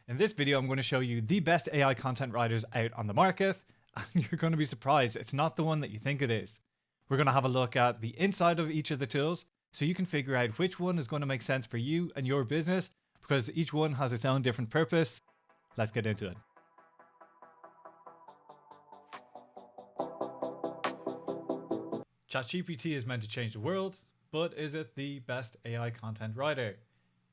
In this video, I'm going to show you the best AI content writers out on the market, and you're going to be surprised it's not the one that you think it is. We're going to have a look at the inside of each of the tools so you can figure out which one is going to make sense for you and your business, because each one has its own different purpose. Let's get into it. Chat GPT is meant to change the world, but is it the best AI content writer?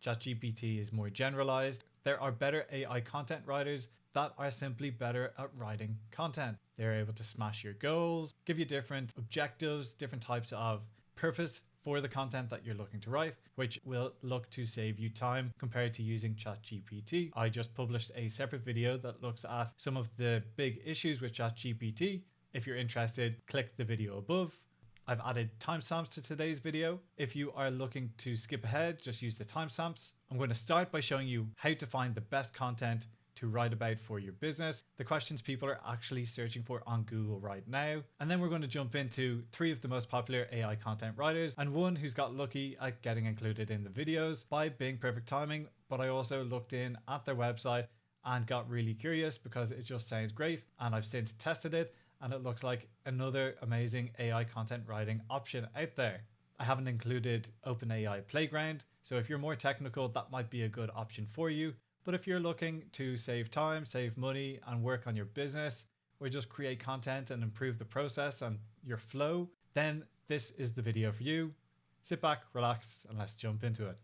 Chat GPT is more generalized. There are better AI content writers that are simply better at writing content. They're able to smash your goals, give you different objectives, different types of purpose for the content that you're looking to write, which will look to save you time compared to using Chat GPT. I just published a separate video that looks at some of the big issues with Chat GPT. If you're interested, click the video above. I've added timestamps to today's video. If you are looking to skip ahead, just use the timestamps. I'm going to start by showing you how to find the best content to write about for your business, the questions people are actually searching for on Google right now. And then we're going to jump into 3 of the most popular AI content writers and one who's got lucky at getting included in the videos by being perfect timing. But I also looked in at their website and got really curious because it just sounds great. And I've since tested it, and it looks like another amazing AI content writing option out there. I haven't included OpenAI Playground, so if you're more technical, that might be a good option for you. But if you're looking to save time, save money, and work on your business, or just create content and improve the process and your flow, then this is the video for you. Sit back, relax, and let's jump into it.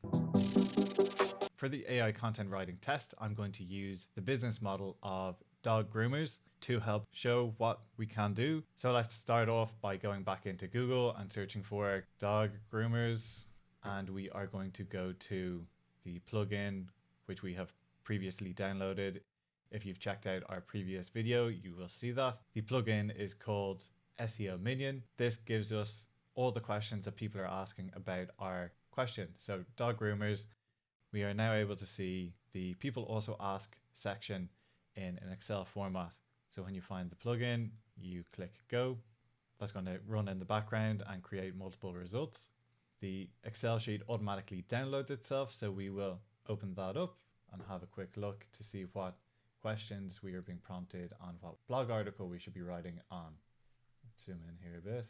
For the AI content writing test, I'm going to use the business model of dog groomers to help show what we can do. So let's start off by going back into Google and searching for dog groomers. And we are going to go to the plugin, which we have previously downloaded. If you've checked out our previous video, you will see that. The plugin is called SEO Minion. This gives us all the questions that people are asking about our question. So dog groomers, we are now able to see the people also ask section in an Excel format. So when you find the plugin, you click go. That's going to run in the background and create multiple results. The Excel sheet automatically downloads itself, so we will open that up and have a quick look to see what questions we are being prompted on, what blog article we should be writing on. Let's zoom in here a bit.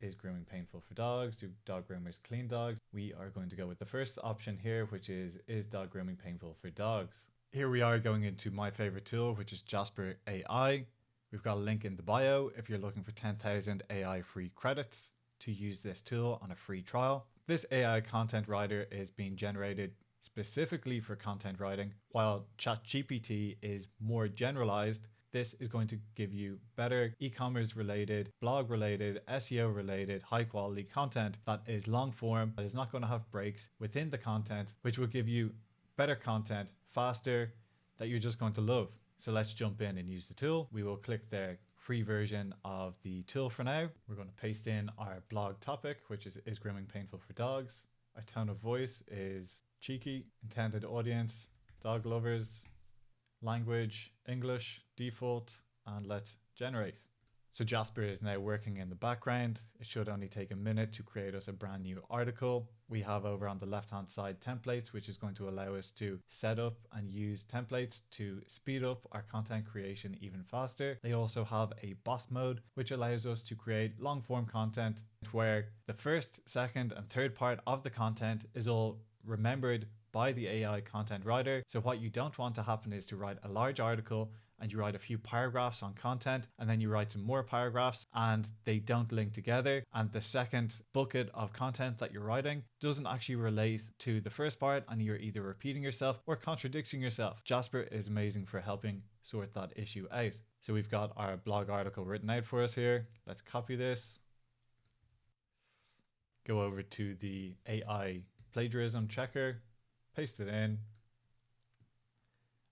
Is grooming painful for dogs? Do dog groomers clean dogs? We are going to go with the first option here, which is dog grooming painful for dogs? Here we are going into my favorite tool, which is Jasper AI. We've got a link in the bio if you're looking for 10,000 AI free credits to use this tool on a free trial. This AI content writer is being generated specifically for content writing, while Chat GPT is more generalized. This is going to give you better e-commerce related, blog related, SEO related, high quality content that is long form, that is not going to have breaks within the content, which will give you better content faster that you're just going to love. So let's jump in and use the tool. We will click the free version of the tool for now. We're going to paste in our blog topic, which is grooming painful for dogs? Our tone of voice is cheeky. Intended audience, dog lovers. Language, English, default, and let's generate. So Jasper is now working in the background. It should only take a minute to create us a brand new article. We have over on the left hand side templates, which is going to allow us to set up and use templates to speed up our content creation even faster. They also have a boss mode, which allows us to create long form content where the first, second, and third part of the content is all remembered by the AI content writer. So what you don't want to happen is to write a large article and you write a few paragraphs on content, and then you write some more paragraphs and they don't link together, and the second bucket of content that you're writing doesn't actually relate to the first part, and you're either repeating yourself or contradicting yourself. Jasper is amazing for helping sort that issue out. So we've got our blog article written out for us here. Let's copy this, go over to the AI plagiarism checker, paste it in,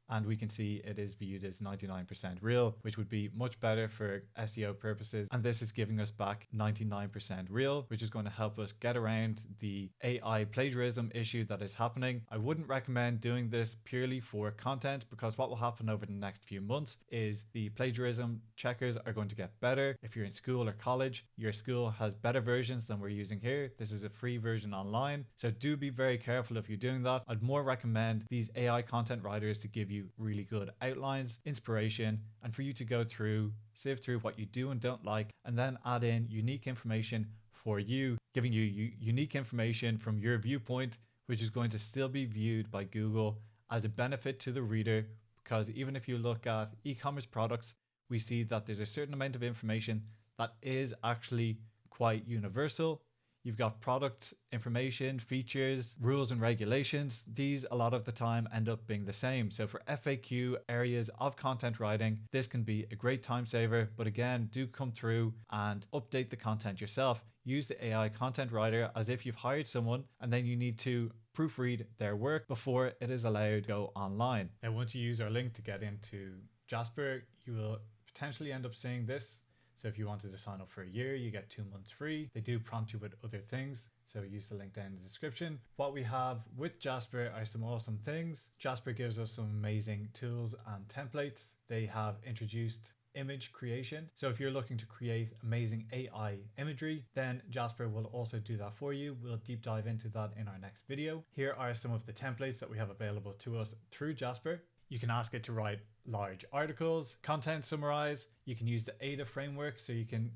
and we can see it is viewed as 99% real, which would be much better for SEO purposes. And this is giving us back 99% real, which is going to help us get around the AI plagiarism issue that is happening. I wouldn't recommend doing this purely for content, because what will happen over the next few months is the plagiarism checkers are going to get better. If you're in school or college, your school has better versions than we're using here. This is a free version online, so do be very careful if you're doing that. I'd more recommend these AI content writers to give you really good outlines, inspiration, and for you to go through, sift through what you do and don't like, and then add in unique information for you, giving you unique information from your viewpoint, which is going to still be viewed by Google as a benefit to the reader. Because even if you look at e-commerce products, we see that there's a certain amount of information that is actually quite universal. You've got product information, features, rules and regulations. These a lot of the time end up being the same. So for FAQ areas of content writing, this can be a great time saver. But again, do come through and update the content yourself. Use the AI content writer as if you've hired someone, and then you need to proofread their work before it is allowed to go online. And once you use our link to get into Jasper, you will potentially end up seeing this. So if you wanted to sign up for a year, you get 2 months free. They do prompt you with other things, so use the link down in the description. What we have with Jasper are some awesome things. Jasper gives us some amazing tools and templates. They have introduced image creation. So if you're looking to create amazing AI imagery, then Jasper will also do that for you. We'll deep dive into that in our next video. Here are some of the templates that we have available to us through Jasper. You can ask it to write large articles, content summarize. You can use the ADA framework, so you can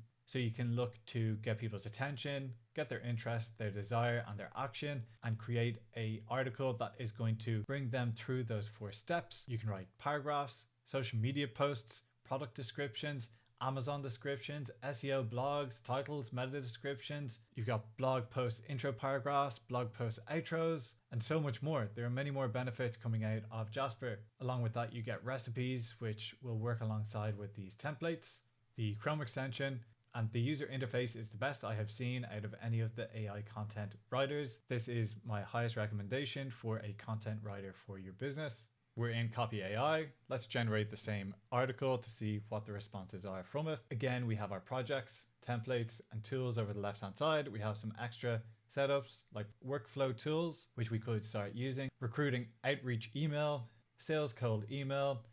look to get people's attention, get their interest, their desire, and their action, and create an article that is going to bring them through those 4 steps. You can write paragraphs, social media posts, product descriptions, Amazon descriptions, SEO blogs, titles, meta descriptions. You've got blog post intro paragraphs, blog post outros, and so much more. There are many more benefits coming out of Jasper. Along with that, you get recipes, which will work alongside with these templates. The Chrome extension and the user interface is the best I have seen out of any of the AI content writers. This is my highest recommendation for a content writer for your business. We're in Copy.ai. Let's generate the same article to see what the responses are from it. Again, we have our projects, templates, and tools over the left-hand side. We have some extra setups like workflow tools, which we could start using, recruiting outreach email, sales cold email,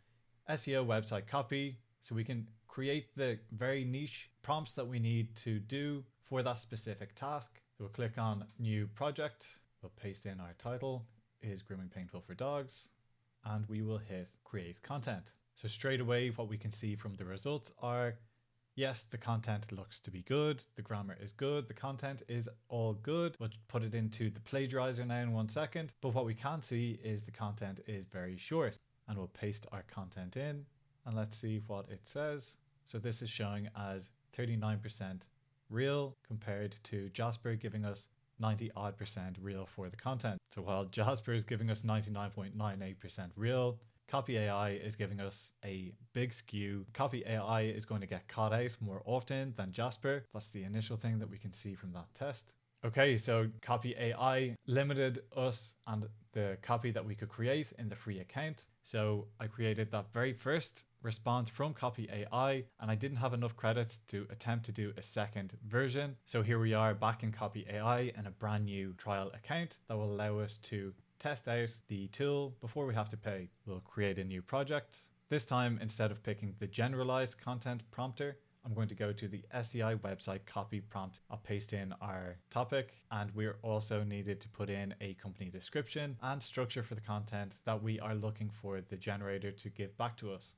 SEO website copy. So we can create the very niche prompts that we need to do for that specific task. So we'll click on new project. We'll paste in our title, is grooming painful for dogs? And we will hit create content. So straight away, what we can see from the results are, yes, the content looks to be good. The grammar is good. The content is all good. We'll put it into the plagiarizer now in 1 second. But what we can see is the content is very short, and we'll paste our content in and let's see what it says. So this is showing as 39% real compared to Jasper giving us 90% real for the content. So while Jasper is giving us 99.98% real, Copy.ai is giving us a big skew. Copy.ai is going to get caught out more often than Jasper. That's the initial thing that we can see from that test. Okay, so Copy.ai limited us and the copy that we could create in the free account. So I created that very first response from Copy.ai, and I didn't have enough credits to attempt to do a second version. So here we are back in Copy.ai in a brand new trial account that will allow us to test out the tool before we have to pay. We'll create a new project. This time, instead of picking the generalized content prompter, I'm going to go to the SEI website copy prompt. I'll paste in our topic, and we're also needed to put in a company description and structure for the content that we are looking for the generator to give back to us.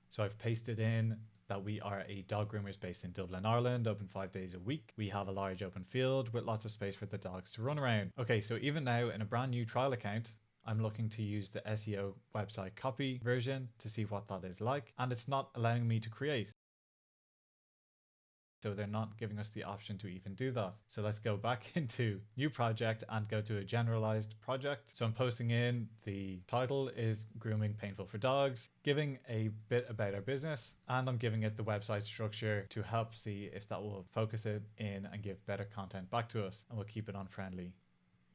So I've pasted in that we are a dog groomers based in Dublin, Ireland, open 5 days a week. We have a large open field with lots of space for the dogs to run around. Okay, so even now in a brand new trial account, I'm looking to use the SEO website copy version to see what that is like, and it's not allowing me to create. So they're not giving us the option to even do that. So let's go back into new project and go to a generalized project. So I'm posting in the title is grooming painful for dogs, giving a bit about our business, and I'm giving it the website structure to help see if that will focus it in and give better content back to us, and we'll keep it on friendly.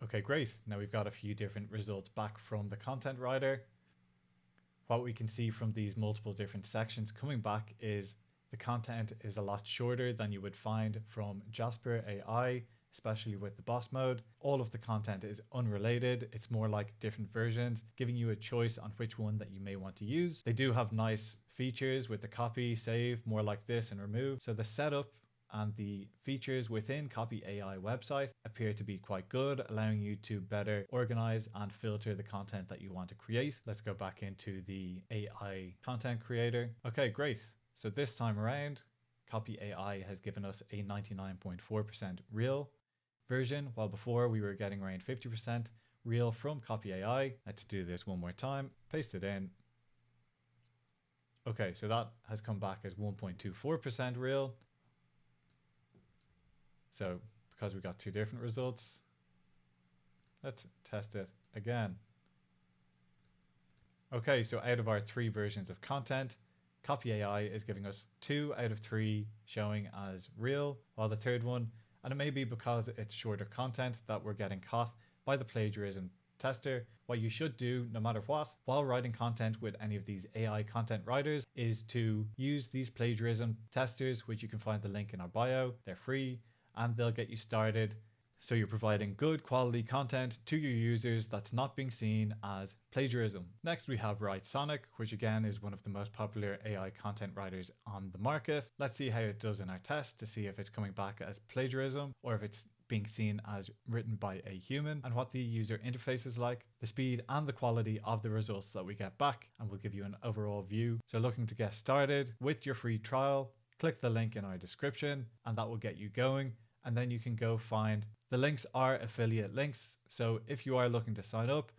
Okay, great. Now we've got a few different results back from the content writer. what we can see from these multiple different sections coming back is the content is a lot shorter than you would find from Jasper AI, especially with the boss mode. All of the content is unrelated. It's more like different versions, giving you a choice on which one that you may want to use. They do have nice features with the copy, save, more like this, and remove. So the setup and the features within Copy AI website appear to be quite good, allowing you to better organize and filter the content that you want to create. Let's go back into the AI content creator. Okay, great. So this time around, Copy AI has given us a 99.4% real version, while before we were getting around 50% real from Copy AI. Let's do this one more time, paste it in. Okay, so that has come back as 1.24% real. So because we got two different results, let's test it again. Okay, so out of our 3 versions of content, Copy AI is giving us 2 out of 3 showing as real, while the third one, and it may be because it's shorter content that we're getting caught by the plagiarism tester. What you should do, no matter what, while writing content with any of these AI content writers, is to use these plagiarism testers, which you can find the link in our bio. They're free and they'll get you started. So you're providing good quality content to your users that's not being seen as plagiarism. Next we have writesonic, which again is one of the most popular AI content writers on the market. Let's see how it does in our test to see if it's coming back as plagiarism or if it's being seen as written by a human, and what the user interface is like, the speed and the quality of the results that we get back, and we'll give you an overall view. So looking to get started with your free trial, click the link in our description and that will get you going. And then you can go find, the links are affiliate links. So if you are looking to sign up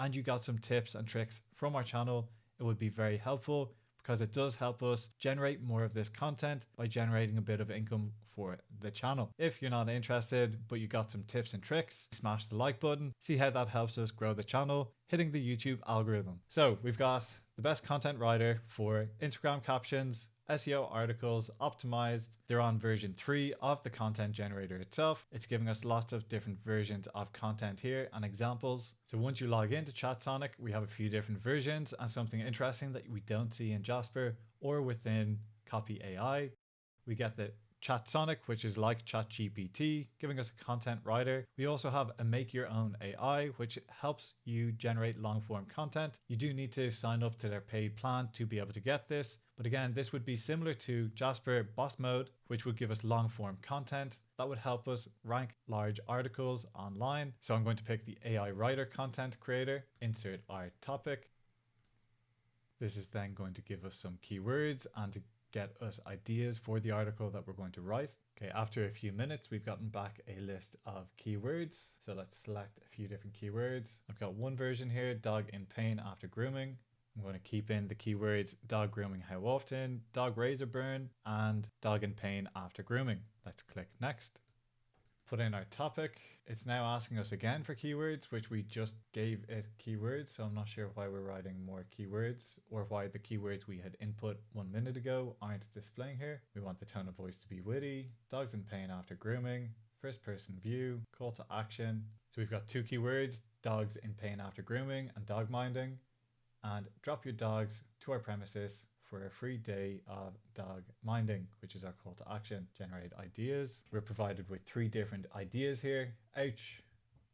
and you got some tips and tricks from our channel, it would be very helpful because it does help us generate more of this content by generating a bit of income for the channel. If you're not interested, but you got some tips and tricks, smash the like button, see how that helps us grow the channel, hitting the YouTube algorithm. So we've got the best content writer for Instagram captions, SEO articles optimized. They're on version 3 of the content generator itself. It's giving us lots of different versions of content here and examples. So once you log into ChatSonic, we have a few different versions, and something interesting that we don't see in Jasper or within Copy AI. We get the ChatSonic, which is like Chat GPT, giving us a content writer. We also have a make your own AI, which helps you generate long form content. You do need to sign up to their paid plan to be able to get this. But again, this would be similar to Jasper boss mode, which would give us long form content that would help us rank large articles online. So I'm going to pick the AI writer content creator, insert our topic. This is then going to give us some keywords and to get us ideas for the article that we're going to write. Okay, after a few minutes, we've gotten back a list of keywords. So let's select a few different keywords. I've got one version here, dog in pain after grooming. I'm going to keep in the keywords dog grooming how often, dog razor burn, and dog in pain after grooming. Let's click next. Put in our topic. It's now asking us again for keywords, which we just gave it keywords. So I'm not sure why we're writing more keywords or why the keywords we had input 1 minute ago aren't displaying here. We want the tone of voice to be witty, dogs in pain after grooming, first person view, call to action. So we've got 2 keywords, dogs in pain after grooming and dog minding, and drop your dogs to our premises for a free day of dog minding, which is our call to action. Generate ideas. We're provided with 3 different ideas here. Ouch.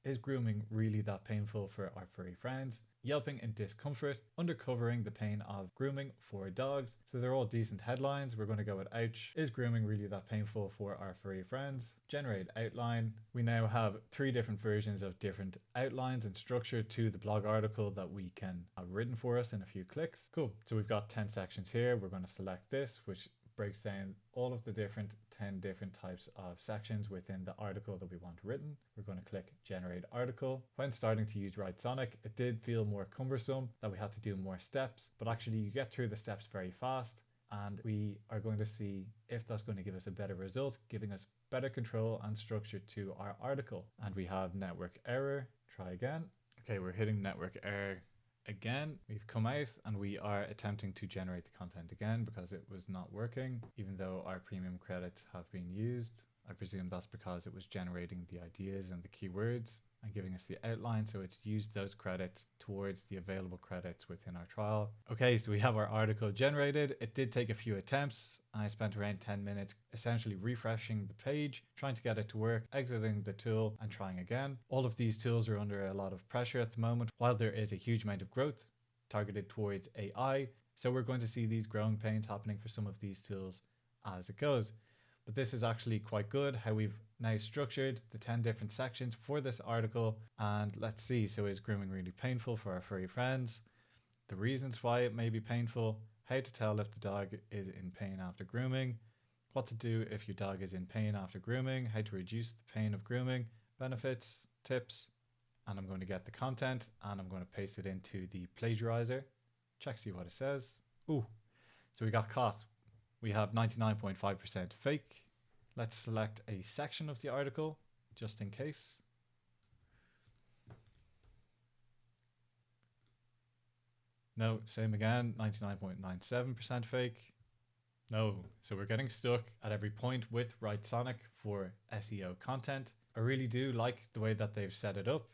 Is grooming really that painful for our furry friends? Yelping in discomfort, undercovering the pain of grooming for dogs. So they're all decent headlines. We're going to go with ouch. Is grooming really that painful for our furry friends? Generate outline. We now have 3 different versions of different outlines and structure to the blog article that we can have written for us in a few clicks. Cool. So we've got 10 sections here. We're going to select this, which breaks down all of the 10 different types of sections within the article that we want written. We're going to click generate article. When starting to use writesonic, it did feel more cumbersome that we had to do more steps, but actually you get through the steps very fast, and we are going to see if that's going to give us a better result, giving us better control and structure to our article. And we have network error. Try again. Okay, we're hitting network error again. We've come out and we are attempting to generate the content again because it was not working, even though our premium credits have been used. I presume that's because it was generating the ideas and the keywords. and giving us the outline. So it's used those credits towards the available credits within our trial. Okay, so we have our article generated. It did take a few attempts. I spent around 10 minutes essentially refreshing the page, trying to get it to work, exiting the tool and trying again. All of these tools are under a lot of pressure at the moment, while there is a huge amount of growth targeted towards AI. So we're going to see these growing pains happening for some of these tools as it goes. But this is actually quite good how we've now structured the 10 different sections for this article. And let's see, so is grooming really painful for our furry friends? The reasons why it may be painful, how to tell if the dog is in pain after grooming, what to do if your dog is in pain after grooming, how to reduce the pain of grooming, benefits, tips, and I'm going to get the content and I'm going to paste it into the plagiarizer. Check, see what it says. Ooh, so we got caught. We have 99.5% fake. Let's select a section of the article just in case. No, same again, 99.97% fake. No, so we're getting stuck at every point with writesonic for SEO content. I really do like the way that they've set it up.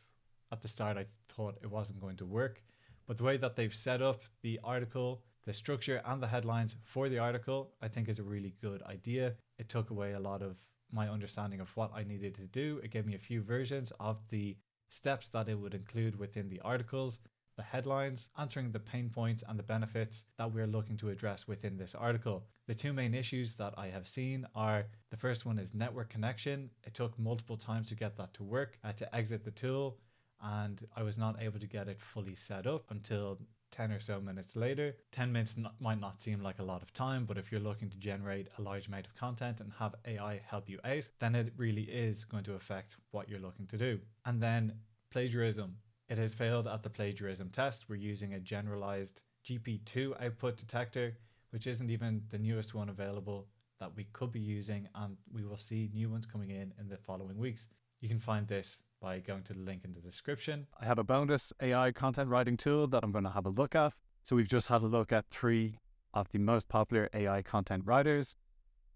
At the start, I thought it wasn't going to work, but the way that they've set up the article, the structure and the headlines for the article, I think is a really good idea. It took away a lot of my understanding of what I needed to do. It gave me a few versions of the steps that it would include within the articles, the headlines, answering the pain points and the benefits that we're looking to address within this article. The two main issues that I have seen are, the first one is network connection. It took multiple times to get that to work. I had to exit the tool and I was not able to get it fully set up until 10 or so minutes later. 10 minutes might not seem like a lot of time, but if you're looking to generate a large amount of content and have AI help you out, then it really is going to affect what you're looking to do. And then plagiarism. It has failed at the plagiarism test. We're using a generalized GP2 output detector, which isn't even the newest one available that we could be using, and we will see new ones coming in the following weeks. You can find this by going to the link in the description. I have a bonus AI content writing tool that I'm going to have a look at. So we've just had a look at 3 of the most popular AI content writers,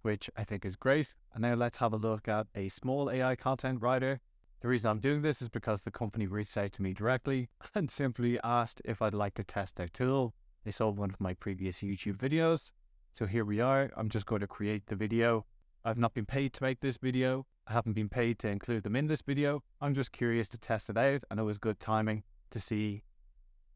which I think is great. And now let's have a look at a small AI content writer. The reason I'm doing this is because the company reached out to me directly and simply asked if I'd like to test their tool. They saw one of my previous YouTube videos. So here we are. I'm just going to create the video. I've not been paid to make this video. I haven't been paid to include them in this video. I'm just curious to test it out, and it was good timing to see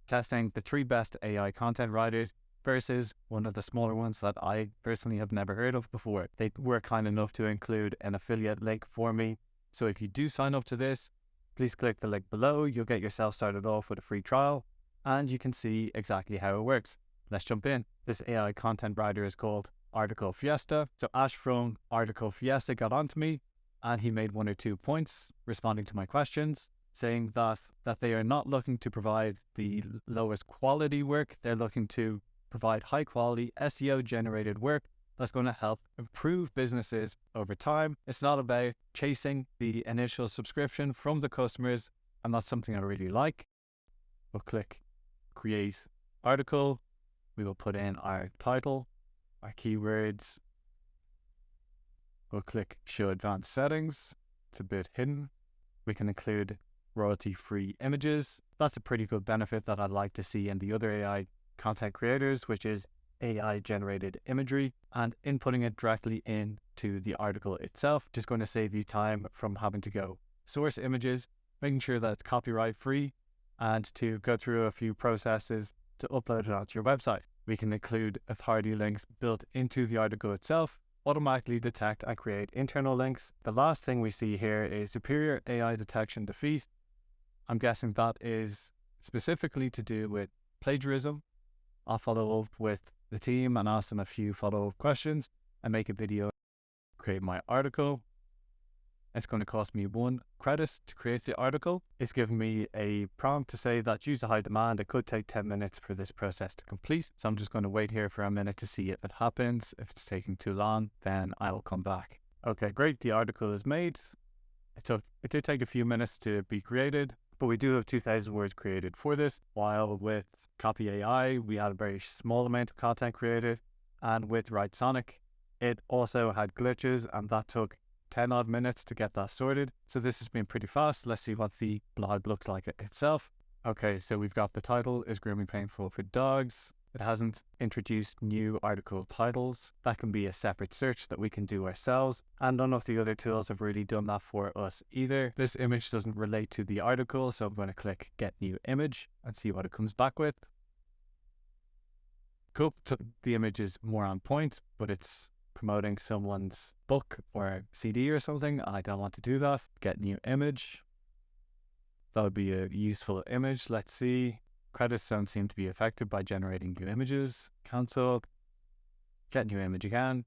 testing the 3 best AI content writers versus one of the smaller ones that I personally have never heard of before. They were kind enough to include an affiliate link for me. So if you do sign up to this, please click the link below. You'll get yourself started off with a free trial and you can see exactly how it works. Let's jump in. This AI content writer is called Article Fiesta. So Ash from Article Fiesta got onto me and he made 1 or 2 points responding to my questions, saying that they are not looking to provide the lowest quality work. They're looking to provide high quality SEO generated work that's going to help improve businesses over time. It's not about chasing the initial subscription from the customers, and that's something I really like. We'll click create article. We will put in our title, our keywords. We'll click show advanced settings. It's a bit hidden. We can include royalty-free images. That's a pretty good benefit that I'd like to see in the other AI content creators, which is AI generated imagery and inputting it directly into the article itself, which is going to save you time from having to go source images, making sure that it's copyright free, and to go through a few processes to upload it onto your website. We can include authority links built into the article itself, automatically detect and create internal links. The last thing we see here is superior AI detection defeat. I'm guessing that is specifically to do with plagiarism. I'll follow up with the team and ask them a few follow-up questions and make a video, create my article. It's going to cost me 1 credit to create the article. It's giving me a prompt to say that due to high demand, it could take 10 minutes for this process to complete. So I'm just going to wait here for a minute to see if it happens. If it's taking too long, then I will come back. Okay, great. The article is made. It did take a few minutes to be created, but we do have 2,000 words created for this, while with Copy.ai, we had a very small amount of content created, and with writesonic, it also had glitches, and that took 10 odd minutes to get that sorted. So this has been pretty fast. Let's see what the blog looks like itself. Okay, so we've got the title, Is Grooming Painful for Dogs? It hasn't introduced new article titles. That can be a separate search that we can do ourselves. And none of the other tools have really done that for us either. This image doesn't relate to the article, so I'm going to click Get New Image and see what it comes back with. Cool. So the image is more on point, but it's promoting someone's book or CD or something. I don't want to do that. Get New Image. That would be a useful image. Let's see. Credits don't seem to be affected by generating new images. Cancelled. Get new image again.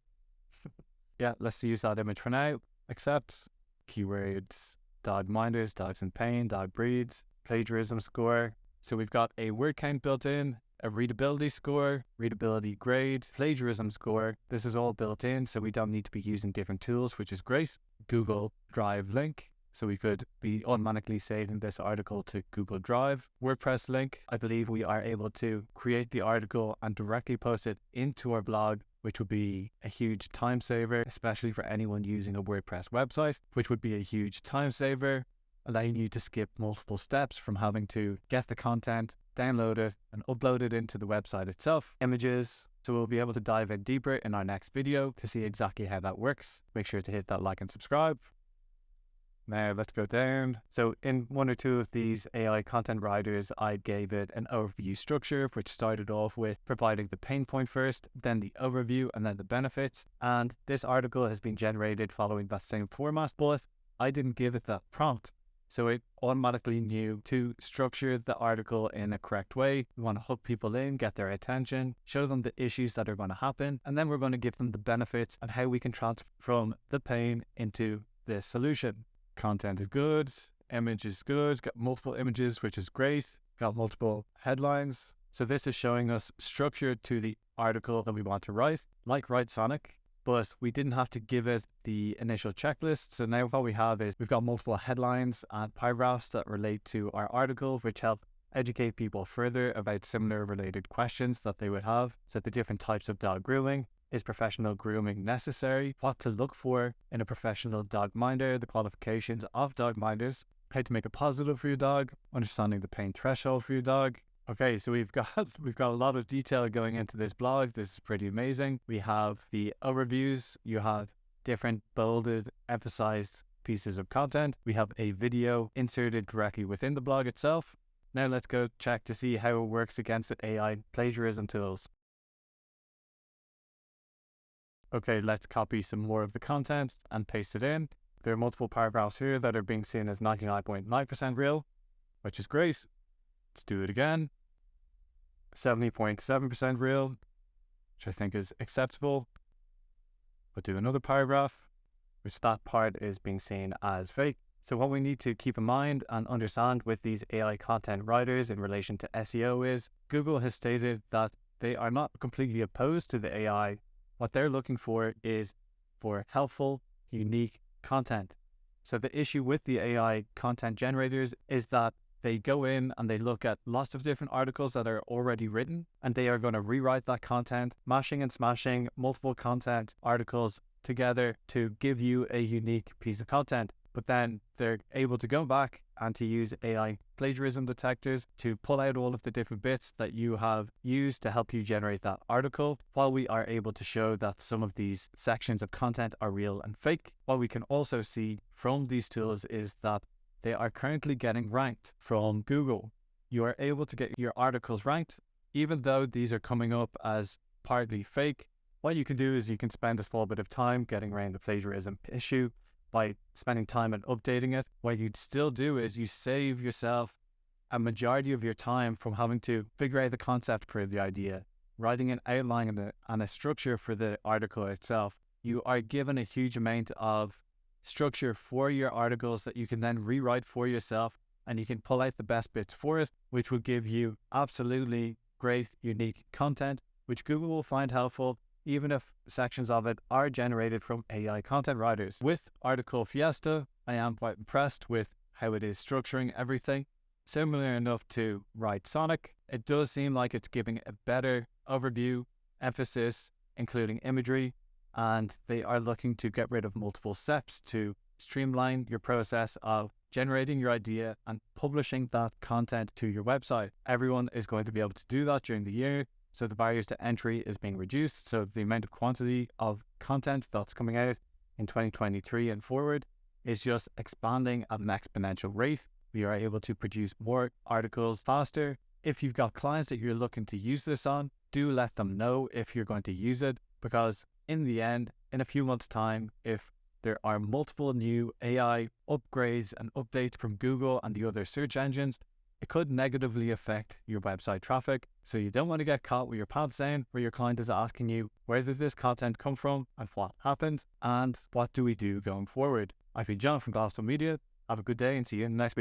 Yeah, let's use that image for now. Accept. Keywords, dog minders, dogs in pain, dog breeds, plagiarism score. So we've got a word count built in, a readability score, readability grade, plagiarism score. This is all built in, so we don't need to be using different tools, which is great. Google Drive link. So we could be automatically saving this article to Google Drive. WordPress link, I believe we are able to create the article and directly post it into our blog, which would be a huge time saver, especially for anyone using a WordPress website, which would be a huge time saver, allowing you to skip multiple steps from having to get the content, download it, and upload it into the website itself. Images. So we'll be able to dive in deeper in our next video to see exactly how that works. Make sure to hit that like and subscribe. Now let's go down. So in one or two of these AI content writers, I gave it an overview structure, which started off with providing the pain point first, then the overview, and then the benefits. And this article has been generated following that same format, but I didn't give it that prompt. So it automatically knew to structure the article in a correct way. We want to hook people in, get their attention, show them the issues that are going to happen, and then we're going to give them the benefits and how we can transfer from the pain into the solution. Content is good, image is good, got multiple images, which is great, got multiple headlines. So this is showing us structure to the article that we want to write, like writesonic, but we didn't have to give it the initial checklist. So now what we have is we've got multiple headlines and paragraphs that relate to our article, which help educate people further about similar related questions that they would have. So the different types of dog grooming. Is professional grooming necessary? What to look for in a professional dog minder, the qualifications of dog minders, how to make it positive for your dog, understanding the pain threshold for your dog. Okay, so we've got a lot of detail going into this blog. This is pretty amazing. We have the overviews. You have different bolded, emphasized pieces of content. We have a video inserted directly within the blog itself. Now let's go check to see how it works against the AI plagiarism tools. Okay, let's copy some more of the content and paste it in. There are multiple paragraphs here that are being seen as 99.9% real, which is great. Let's do it again. 70.7% real, which I think is acceptable. We'll do another paragraph, which that part is being seen as fake. So what we need to keep in mind and understand with these AI content writers in relation to SEO is Google has stated that they are not completely opposed to the AI. What they're looking for is for helpful, unique content. So the issue with the AI content generators is that they go in and they look at lots of different articles that are already written, and they are going to rewrite that content, mashing and smashing multiple content articles together to give you a unique piece of content. But then they're able to go back and to use AI plagiarism detectors to pull out all of the different bits that you have used to help you generate that article, while we are able to show that some of these sections of content are real and fake. What we can also see from these tools is that they are currently getting ranked from Google. You are able to get your articles ranked, even though these are coming up as partly fake. What you can do is you can spend a small bit of time getting around the plagiarism issue by spending time and updating it. What you'd still do is you save yourself a majority of your time from having to figure out the concept for the idea, writing an outline and a structure for the article itself. You are given a huge amount of structure for your articles that you can then rewrite for yourself, and you can pull out the best bits for it, which will give you absolutely great, unique content, which Google will find helpful, even if sections of it are generated from AI content writers. With Article Fiesta, I am quite impressed with how it is structuring everything. Similar enough to writesonic, it does seem like it's giving a better overview, emphasis, including imagery, and they are looking to get rid of multiple steps to streamline your process of generating your idea and publishing that content to your website. Everyone is going to be able to do that during the year, so the barriers to entry is being reduced. So the amount of quantity of content that's coming out in 2023 and forward is just expanding at an exponential rate. We are able to produce more articles faster. If you've got clients that you're looking to use this on, do let them know if you're going to use it, because in the end, in a few months' time, if there are multiple new AI upgrades and updates from Google and the other search engines, it could negatively affect your website traffic. So you don't want to get caught with your pants down where your client is asking you, where did this content come from and what happened and what do we do going forward? I've been John from Glassstone Media. Have a good day and see you in the next video.